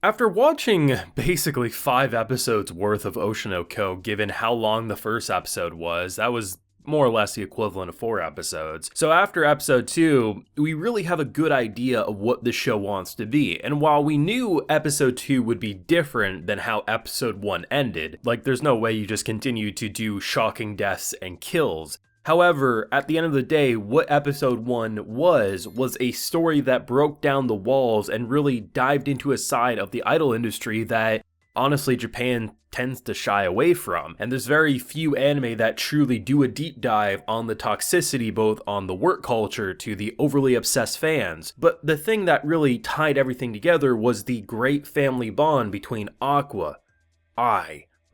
After watching basically 5 episodes worth of Oshi no Ko, given how long the first episode was, that was more or less the equivalent of 4 episodes. So after episode 2, we really have a good idea of what the show wants to be. And while we knew episode 2 would be different than how episode 1 ended, like there's no way you just continue to do shocking deaths and kills. However, at the end of the day, what episode 1 was a story that broke down the walls and really dived into a side of the idol industry that honestly Japan tends to shy away from. And there's very few anime that truly do a deep dive on the toxicity both on the work culture to the overly obsessed fans. But the thing that really tied everything together was the great family bond between Aqua,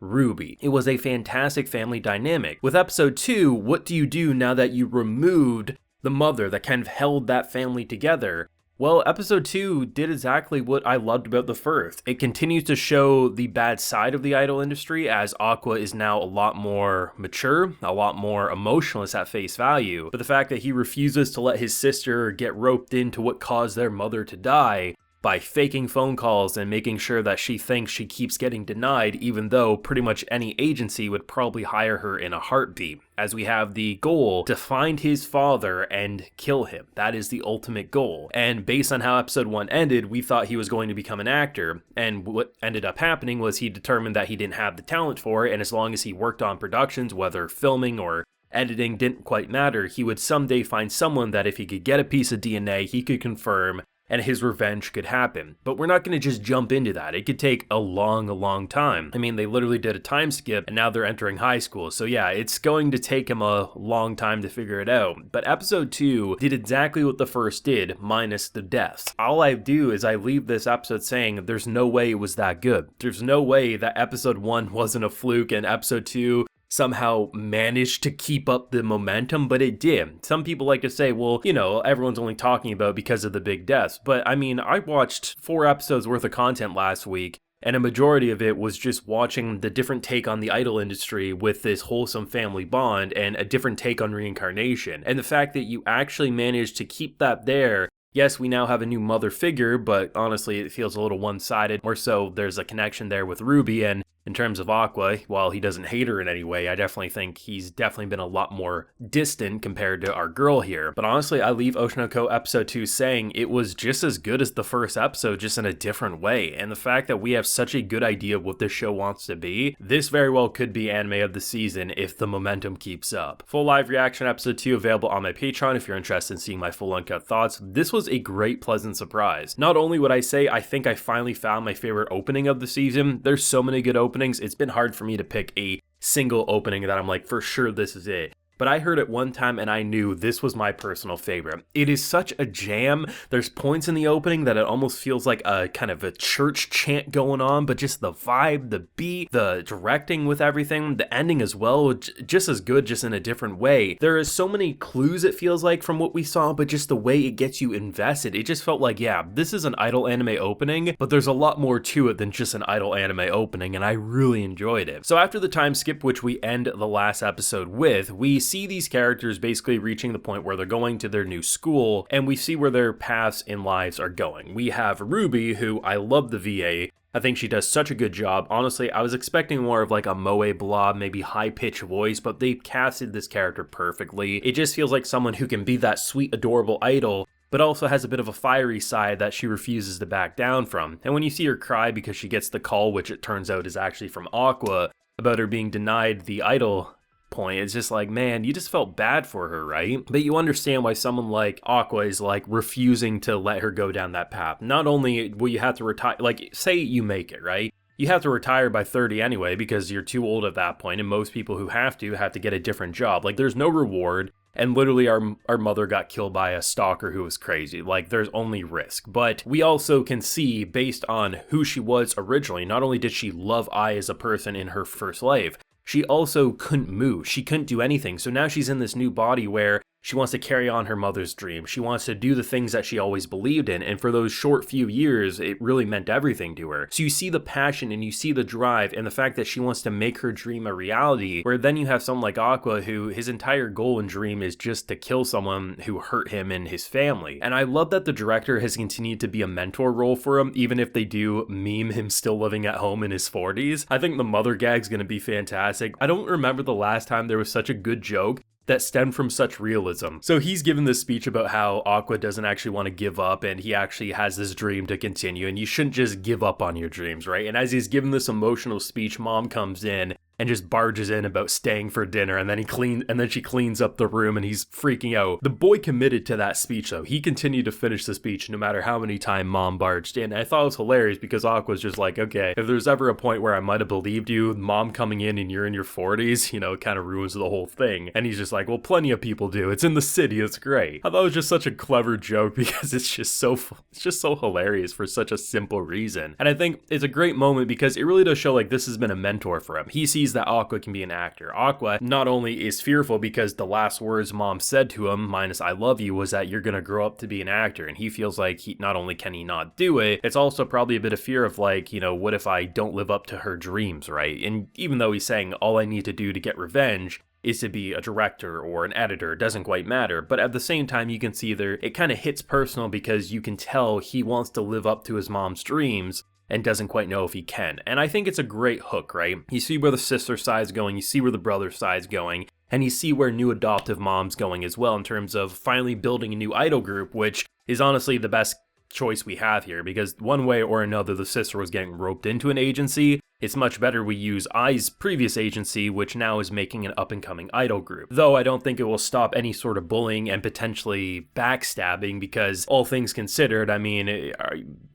Ruby. It was a fantastic family dynamic. With episode 2, what do you do now that you removed the mother that kind of held that family together? Well, episode 2 did exactly what I loved about the first. It continues to show the bad side of the idol industry as Aqua is now a lot more mature, a lot more emotionless at face value. But the fact that he refuses to let his sister get roped into what caused their mother to die by faking phone calls and making sure that she thinks she keeps getting denied, even though pretty much any agency would probably hire her in a heartbeat, as we have the goal to find his father and kill him. That is the ultimate goal. And based on how episode 1 ended, we thought he was going to become an actor, and what ended up happening was he determined that he didn't have the talent for it, and as long as he worked on productions, whether filming or editing didn't quite matter, he would someday find someone that if he could get a piece of DNA, he could confirm and his revenge could happen. But we're not going to just jump into that. It could take a long time. I mean, they literally did a time skip and now they're entering high school. So yeah, it's going to take him a long time to figure it out. But episode 2 did exactly what the first did, minus the deaths. All I do is I leave this episode saying there's no way it was that good. There's no way that episode 1 wasn't a fluke and episode 2 somehow managed to keep up the momentum, but it did. Some people like to say, well, you know, everyone's only talking about because of the big deaths. But I mean, I watched 4 episodes worth of content last week, and a majority of it was just watching the different take on the idol industry with this wholesome family bond and a different take on reincarnation. And the fact that you actually managed to keep that there. Yes, we now have a new mother figure, but honestly, it feels a little one-sided. Or so there's a connection there with Ruby, and in terms of Aqua, while he doesn't hate her in any way, I definitely think he's definitely been a lot more distant compared to our girl here. But honestly, I leave Oshi no Ko episode 2 saying it was just as good as the first episode, just in a different way. And the fact that we have such a good idea of what this show wants to be, this very well could be anime of the season if the momentum keeps up. Full live reaction episode 2 available on my Patreon if you're interested in seeing my full uncut thoughts. This was a great pleasant surprise. Not only would I say I think I finally found my favorite opening of the season, there's so many good openings, it's been hard for me to pick a single opening that I'm like, for sure this is it. But I heard it one time and I knew this was my personal favorite. It is such a jam. There's points in the opening that it almost feels like a kind of a church chant going on, but just the vibe, the beat, the directing with everything, the ending as well, just as good, just in a different way. There is so many clues it feels like from what we saw, but just the way it gets you invested, it just felt like, yeah, this is an idol anime opening, but there's a lot more to it than just an idol anime opening, and I really enjoyed it. So after the time skip, which we end the last episode with, we see these characters basically reaching the point where they're going to their new school, and we see where their paths in lives are going. We have Ruby, who I love the VA. I think she does such a good job. Honestly, I was expecting more of like a moe blob, maybe high-pitched voice, but they casted this character perfectly. It just feels like someone who can be that sweet, adorable idol, but also has a bit of a fiery side that she refuses to back down from. And when you see her cry because she gets the call, which it turns out is actually from Aqua, about her being denied the idol point, it's just like, man, you just felt bad for her, right? But you understand why someone like Aqua is like refusing to let her go down that path. Not only will you have to retire, like say you make it, right? You have to retire by 30 anyway because you're too old at that point, and most people who have to get a different job. Like there's no reward, and literally our mother got killed by a stalker who was crazy. Like there's only risk. But we also can see, based on who she was originally, not only did she love Ai as a person in her first life, she also couldn't move. She couldn't do anything. So now she's in this new body where She wants to carry on her mother's dream. She wants to do the things that she always believed in. And for those short few years, it really meant everything to her. So you see the passion and you see the drive and the fact that she wants to make her dream a reality, where then you have someone like Aqua who his entire goal and dream is just to kill someone who hurt him and his family. And I love that the director has continued to be a mentor role for him, even if they do meme him still living at home in his 40s. I think the mother gag's gonna be fantastic. I don't remember the last time there was such a good joke that stemmed from such realism. So he's given this speech about how Aqua doesn't actually want to give up and he actually has this dream to continue and you shouldn't just give up on your dreams, right? And as he's given this emotional speech, Mom comes in and just barges in about staying for dinner, and then she cleans up the room and he's freaking out. The boy committed to that speech though. He continued to finish the speech no matter how many times Mom barged in. And I thought it was hilarious because Aqua's just like, okay, if there's ever a point where I might have believed you, Mom coming in and you're in your 40s, it kind of ruins the whole thing. And he's just like, well, plenty of people do. It's in the city. It's great. I thought it was just such a clever joke because it's just so hilarious for such a simple reason. And I think it's a great moment because it really does show like this has been a mentor for him. He sees that Aqua can be an actor. Aqua not only is fearful because the last words Mom said to him, minus I love you, was that you're gonna grow up to be an actor, and he feels like he not only can he not do it, it's also probably a bit of fear of like, what if I don't live up to her dreams, right? And even though he's saying all I need to do to get revenge is to be a director or an editor, it doesn't quite matter. But at the same time, you can see there, it kind of hits personal because you can tell he wants to live up to his mom's dreams and doesn't quite know if he can. And I think it's a great hook, right? You see where the sister side's going, you see where the brother side's going, and you see where new adoptive mom's going as well in terms of finally building a new idol group, which is honestly the best choice we have here, because one way or another the sister was getting roped into an agency. It's much better we use Ai's previous agency, which now is making an up-and-coming idol group. Though I don't think it will stop any sort of bullying and potentially backstabbing, because all things considered, I mean,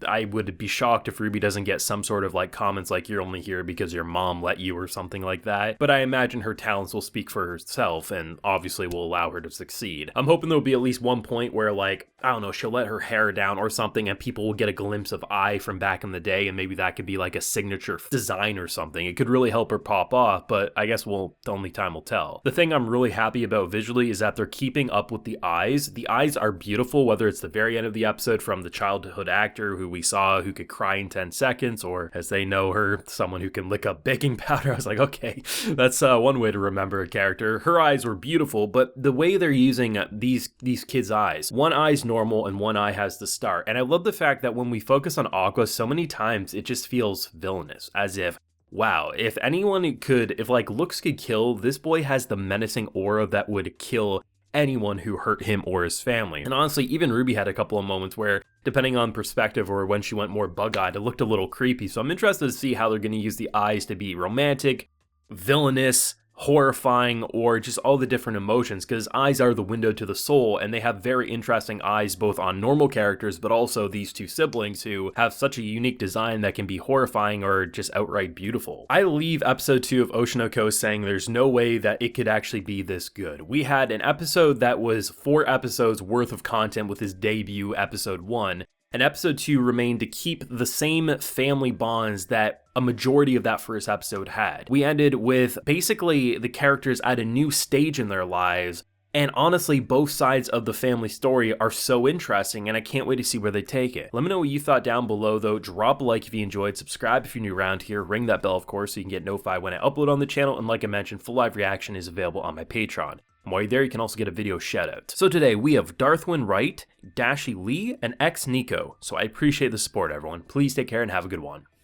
I would be shocked if Ruby doesn't get some sort of like comments like you're only here because your mom let you or something like that. But I imagine her talents will speak for herself and obviously will allow her to succeed. I'm hoping there'll be at least one point where like, I don't know, she'll let her hair down or something and people will get a glimpse of Ai from back in the day, and maybe that could be like a signature design or something. It could really help her pop off, but I guess only time will tell. The thing I'm really happy about visually is that they're keeping up with the eyes. The eyes are beautiful, whether it's the very end of the episode from the childhood actor who we saw who could cry in 10 seconds, or as they know her, someone who can lick up baking powder. I was like, okay, that's one way to remember a character. Her eyes were beautiful, but the way they're using these kids' eyes, one eye's normal and one eye has the star. And I love the fact that when we focus on Aqua, so many times it just feels villainous, as if, wow, if like looks could kill, this boy has the menacing aura that would kill anyone who hurt him or his family. And honestly, even Ruby had a couple of moments where, depending on perspective or when she went more bug-eyed, it looked a little creepy. So I'm interested to see how they're going to use the eyes to be romantic, villainous, horrifying, or just all the different emotions, because eyes are the window to the soul, and they have very interesting eyes both on normal characters but also these two siblings who have such a unique design that can be horrifying or just outright beautiful. I leave episode 2 of Oshinoko saying there's no way that it could actually be this good. We had an episode that was 4 episodes worth of content with his debut episode 1, and episode 2 remained to keep the same family bonds that a majority of that first episode had. We ended with basically the characters at a new stage in their lives, and honestly, both sides of the family story are so interesting, and I can't wait to see where they take it. Let me know what you thought down below though. Drop a like if you enjoyed, subscribe if you're new around here, ring that bell of course so you can get notified when I upload on the channel, and like I mentioned, full live reaction is available on my Patreon. And while you're there, you can also get a video shout out. So today we have Darthwin Wright, Dashi Lee, and X Nico. So I appreciate the support everyone. Please take care and have a good one.